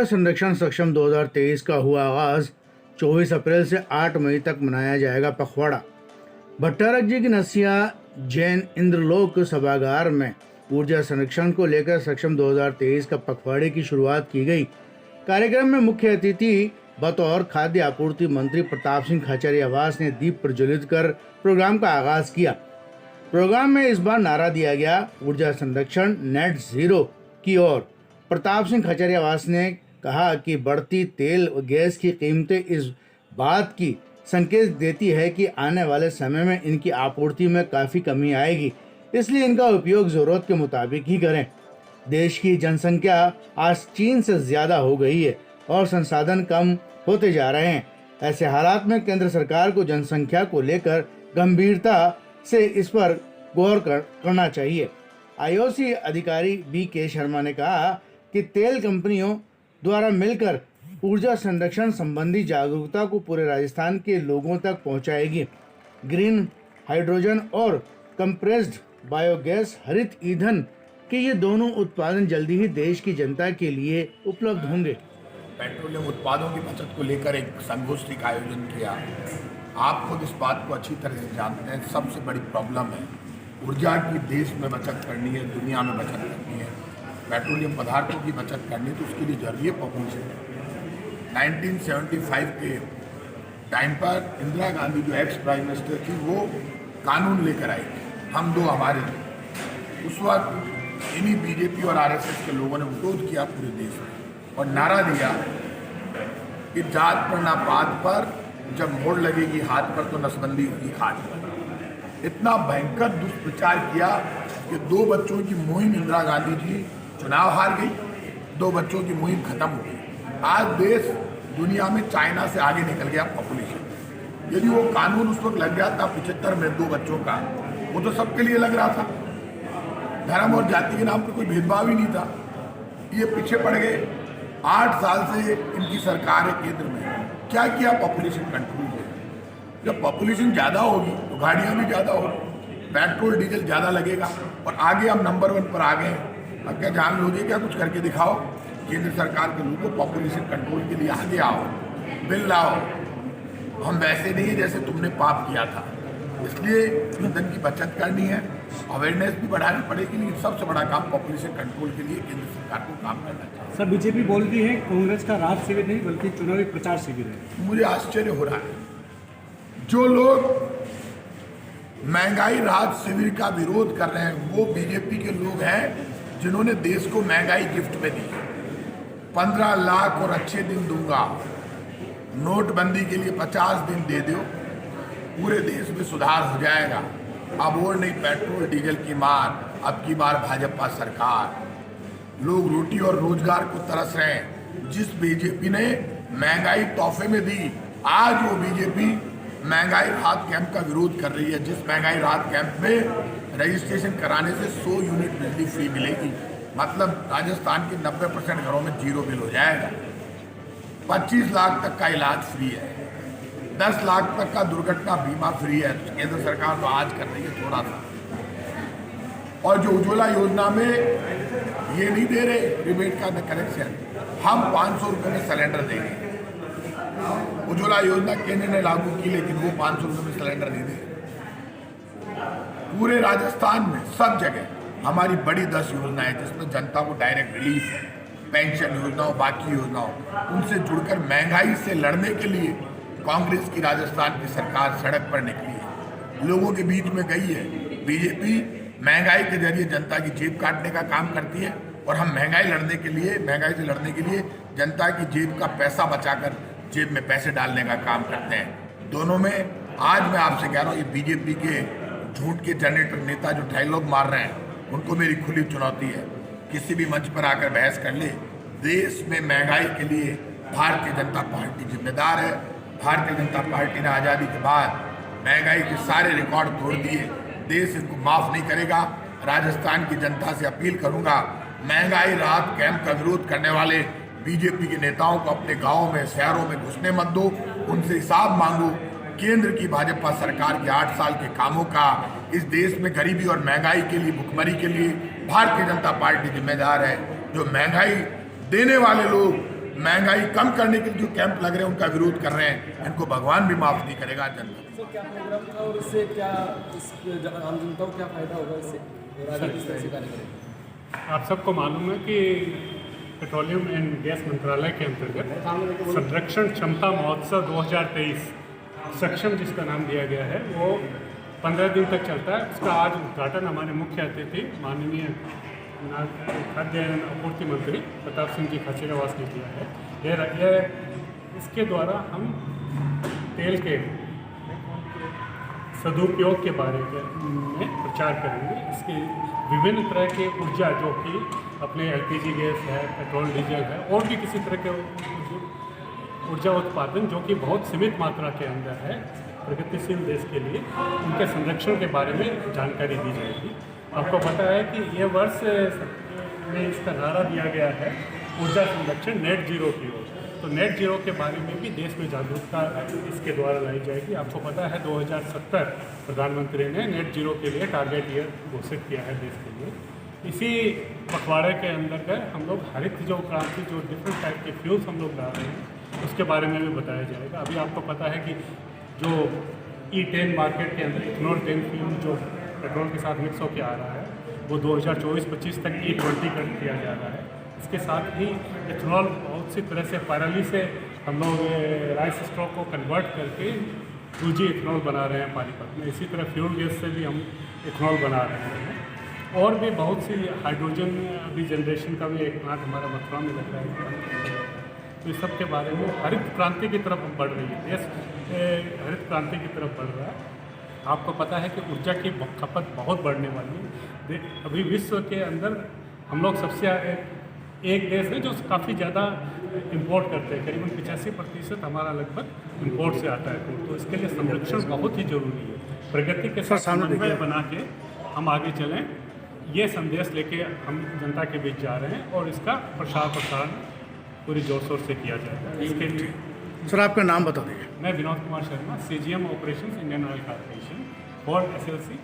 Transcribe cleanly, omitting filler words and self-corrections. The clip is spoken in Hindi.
संरक्षण सक्षम 2023 का हुआ आगाज 24 अप्रैल से 8 मई तक मनाया जाएगा पखवाड़ा। भट्टारक जी की नसिया जैन इंद्रलोक सभागार में ऊर्जा संरक्षण को लेकर सक्षम 2023 का पखवाड़े की शुरुआत की गई। कार्यक्रम में मुख्य अतिथि बतौर खाद्य आपूर्ति मंत्री प्रताप सिंह खाचरियावास ने दीप प्रज्वलित कर प्रोग्राम का आगाज किया। प्रोग्राम में इस बार नारा दिया गया, ऊर्जा संरक्षण नेट जीरो की ओर। प्रताप सिंह खाचरियावास ने कहा कि बढ़ती तेल और गैस की कीमतें इस बात की संकेत देती है कि आने वाले समय में इनकी आपूर्ति में काफ़ी कमी आएगी, इसलिए इनका उपयोग ज़रूरत के मुताबिक ही करें। देश की जनसंख्या आज चीन से ज़्यादा हो गई है और संसाधन कम होते जा रहे हैं। ऐसे हालात में केंद्र सरकार को जनसंख्या को लेकर गंभीरता से इस पर गौर करना चाहिए। आईओसी अधिकारी बी.के. शर्मा ने कहा कि तेल कंपनियों द्वारा मिलकर ऊर्जा संरक्षण संबंधी जागरूकता को पूरे राजस्थान के लोगों तक पहुंचाएगी। ग्रीन हाइड्रोजन और कंप्रेस्ड बायोगैस हरित ईंधन के ये दोनों उत्पादन जल्दी ही देश की जनता के लिए उपलब्ध होंगे। पेट्रोलियम उत्पादों की बचत को लेकर एक संगोष्ठी का आयोजन किया। आप खुद इस बात को अच्छी तरह से जानते हैं, सबसे बड़ी प्रॉब्लम है ऊर्जा की देश में बचत करनी है, दुनिया में बचत करनी है, पेट्रोलियम पदार्थों की बचत करनी है, तो उसके लिए जरूरी है पॉपुलेशन। 1975 के टाइम पर इंदिरा गांधी जो एक्स प्राइम मिनिस्टर थी, वो कानून लेकर आई थी, हम दो हमारे दो। उस वक्त इन्हीं बीजेपी और आरएसएस के लोगों ने विरोध किया पूरे देश में और नारा दिया कि जात पर ना पात पर, जब मोड़ लगेगी हाथ पर तो नसबंदी होगी खाट पर। इतना भयंकर दुष्प्रचार किया कि 2 बच्चों की मुहिम इंदिरा गांधी जी चुनाव हार गई, 2 बच्चों की मुहिम खत्म हो गई। आज देश दुनिया में चाइना से आगे निकल गया पॉपुलेशन। यदि वो कानून उस वक्त लग गया था 75 में 2 बच्चों का, वो तो सबके लिए लग रहा था, धर्म और जाति के नाम पर कोई भेदभाव ही नहीं था। ये पीछे पड़ गए। 8 साल से इनकी सरकार है केंद्र में, क्या किया पॉपुलेशन कंट्रोल में। जब पॉपुलेशन ज़्यादा होगी तो गाड़ियाँ भी ज़्यादा होगी, पेट्रोल डीजल ज़्यादा लगेगा और आगे हम नंबर 1 पर आ गए हैं। अब क्या जान लोगे, क्या कुछ करके दिखाओ केंद्र सरकार के लोगों को, पॉपुलेशन कंट्रोल के लिए आगे आओ, बिल लाओ। हम वैसे नहीं है जैसे तुमने पाप किया था, इसलिए ईंधन की बचत करनी है, अवेयरनेस भी बढ़ानी पड़ेगी। लेकिन सबसे बड़ा काम पॉपुलेशन कंट्रोल के लिए केंद्र सरकार को काम करना चाहिए। सर, बीजेपी बोलती है कांग्रेस का राहत शिविर नहीं बल्कि चुनावी प्रचार शिविर है। मुझे आश्चर्य हो रहा है, जो लोग महंगाई राहत शिविर का विरोध कर रहे हैं वो बीजेपी के लोग हैं जिन्होंने देश को महंगाई गिफ्ट में दी। 15 लाख और अच्छे दिन दूंगा, नोटबंदी के लिए 50 दिन दे दो, पूरे देश में सुधार हो जाएगा। अब और नहीं पेट्रोल डीजल की मार, अब की बार भाजपा सरकार। लोग रोटी और रोजगार को तरस रहे हैं। जिस बीजेपी ने महंगाई तोहफे में दी, आज वो बीजेपी महंगाई राहत कैंप का विरोध कर रही है। जिस महंगाई राहत कैंप में रजिस्ट्रेशन कराने से 100 यूनिट बिजली फ्री मिलेगी, मतलब राजस्थान के 90% घरों में जीरो बिल हो जाएगा। 25 लाख तक का इलाज फ्री है, 10 लाख तक का दुर्घटना बीमा फ्री है। केंद्र सरकार तो आज कर रही है थोड़ा सा। और जो उज्ज्वला योजना में ये नहीं दे रहे रिबेट का कनेक्शन, हम 500 रुपये में सिलेंडर देंगे। उज्ज्वला योजना केंद्र ने लागू की, लेकिन वो 500 रुपये में सिलेंडर नहीं दे। पूरे राजस्थान में सब जगह हमारी बड़ी 10 योजनाएं जिसमें जनता को डायरेक्ट रिलीफ है, पेंशन योजनाओं, बाकी योजनाओं, उनसे जुड़कर महंगाई से लड़ने के लिए कांग्रेस की राजस्थान की सरकार सड़क पर निकली है, लोगों के बीच में गई है। बीजेपी महंगाई के जरिए जनता की जेब काटने का काम करती है और हम महंगाई से लड़ने के लिए जनता की जेब का पैसा बचाकर जेब में पैसे डालने का काम करते हैं। दोनों में आज मैं आपसे कह रहा हूँ, ये बीजेपी के झूठ के जनरेटर नेता जो डायलॉग मार रहे हैं, उनको मेरी खुली चुनौती है, किसी भी मंच पर आकर बहस कर ले। देश में महंगाई के लिए भारतीय जनता पार्टी जिम्मेदार है। भारतीय जनता पार्टी ने आज़ादी के बाद महंगाई के सारे रिकॉर्ड तोड़ दिए, देश इनको माफ़ नहीं करेगा। राजस्थान की जनता से अपील करूंगा, महंगाई राहत कैंप का विरोध करने वाले बीजेपी के नेताओं को अपने गाँव में, शहरों में घुसने मत दो, उनसे हिसाब मांगो। केंद्र की भाजपा सरकार के 8 साल के कामों का इस देश में गरीबी और महंगाई के लिए, भुखमरी के लिए भारतीय जनता पार्टी जिम्मेदार है। जो महंगाई देने वाले लोग महंगाई कम करने के जो कैंप लग रहे हैं उनका विरोध कर रहे हैं, इनको भगवान भी माफ नहीं करेगा। जनता सर क्या प्रोग्राम था और इससे क्या इस आम जनता को क्या फायदा होगा इससे और आगे किस तरह से कार्य करेंगे? आप सबको मालूम है कि पेट्रोलियम एंड गैस मंत्रालय के अंतर्गत संरक्षण क्षमता महोत्सव 2023 सक्षम जिसका नाम दिया गया है वो 15 दिन तक चलता है। उसका आज उद्घाटन हमारे मुख्य अतिथि माननीय खाद्य एवं आपूर्ति मंत्री प्रताप सिंह जी खाचरियावास ने किया है। यह इसके द्वारा हम तेल के सदुपयोग के बारे में प्रचार करेंगे। इसके विभिन्न तरह के ऊर्जा जो कि अपने एलपीजी गैस है, पेट्रोल डीजल है और भी किसी तरह के ऊर्जा उत्पादन जो कि बहुत सीमित मात्रा के अंदर है प्रगतिशील देश के लिए, उनके संरक्षण के बारे में जानकारी दी जाएगी। आपको पता है कि ये वर्ष में इसका नारा दिया गया है ऊर्जा संरक्षण नेट जीरो की ओर। तो नेट जीरो के बारे में भी देश में जागरूकता इसके द्वारा लाई जाएगी। आपको पता है 2070 प्रधानमंत्री ने नेट जीरो के लिए टारगेट ईयर घोषित किया है देश के लिए। इसी पखवाड़े के अंदर हम लोग हरित जो क्रांति जो डिफरेंट टाइप के फ्यूल्स हम लोग ला रहे हैं उसके बारे में भी बताया जाएगा। अभी आपको पता है कि जो E10 मार्केट के अंदर इथेनॉल 10 फ्यूल जो पेट्रोल के साथ मिक्स होकर आ रहा है वो 2024-25 तक E20 कर दिया जा रहा है। इसके साथ ही इथेनॉल बहुत सी तरह से पैरेलली से हम लोग राइस स्टॉक को कन्वर्ट करके 2G इथेनॉल बना रहे हैं पानीपत में। इसी तरह फ्यूल गैस से भी हम इथेनॉल बना रहे हैं और भी बहुत सी हाइड्रोजन अभी जनरेशन का भी एक प्लांट हमारा मथुरा में लग रहा है। तो इस सब के बारे में हरित क्रांति की तरफ बढ़ रही है देश, हरित क्रांति की तरफ बढ़ रहा है। आपको पता है कि ऊर्जा की खपत बहुत बढ़ने वाली है। अभी विश्व के अंदर हम लोग सबसे एक देश है जो काफ़ी ज़्यादा इंपोर्ट करते हैं, करीबन 85% हमारा लगभग इंपोर्ट से आता है। तो इसके लिए संरक्षण बहुत ही जरूरी है। प्रगति के साथ समन्वय बना के हम आगे चलें, ये संदेश लेके हम जनता के बीच जा रहे हैं और इसका प्रसार पूरी जोर शोर से किया जाएगा। इसके लिए सर आपका नाम बता दीजिए। मैं Vinod Kumar Sharma, CGM operations Indian oil corporation for SLC